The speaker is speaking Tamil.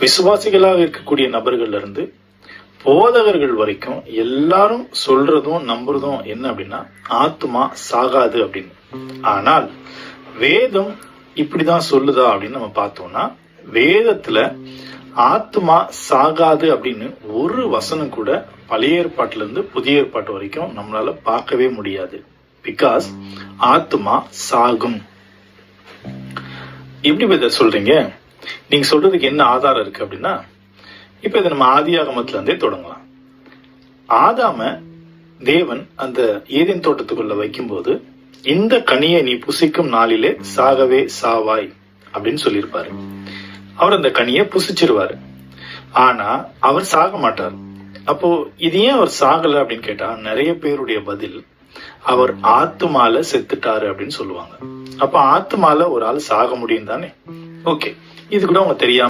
விசுவாசிகளாக இருக்கக்கூடிய நபர்கள்ல இருந்து போதகர்கள் வரைக்கும் எல்லாரும் சொல்றதும் நம்புறதும் என்ன அப்படின்னா ஆத்மா சாகாது அப்படின்னு. ஆனால் வேதம் இப்படிதான் சொல்லுதா அப்படின்னு நம்ம பார்த்தோம்னா, வேதத்துல ஆத்மா சாகாது அப்படின்னு ஒரு வசனம் கூட பழைய ஏற்பாட்டுல இருந்து புதிய ஏற்பாட்டு வரைக்கும் நம்மளால பார்க்கவே முடியாது. பிகாஸ் ஆத்மா சாகும். எப்படி சொல்றீங்க? நீங்க சொல்றதுக்கு என்ன ஆதாரம் இருக்கு அப்படின்னா, இப்ப இதை நம்ம ஆதியாகமத்துல இருந்தே தொடங்கலாம். ஆதாம தேவன் அந்த ஏதேன் தோட்டத்துக்குள்ள வைக்கும்போது, இந்த கனியை நீ புசிக்கும் நாளிலே சாகவே சாவாய் அப்படின்னு சொல்லியிருப்பாரு. அவர் அந்த கனியை புசிச்சிருவாரு. ஆனா அவர் சாக மாட்டார். அப்போ இது ஏன் அவர் சாகல அப்படின்னு கேட்டா, நிறைய பேருடைய பதில் அவர் ஆத்துமால செத்துட்டாரு அப்படின்னு சொல்லுவாங்க. அப்ப ஆத்துமால ஒரு ஆள் சாக முடியும் தானே? ஓகே, இது கூட அவங்க தெரியாம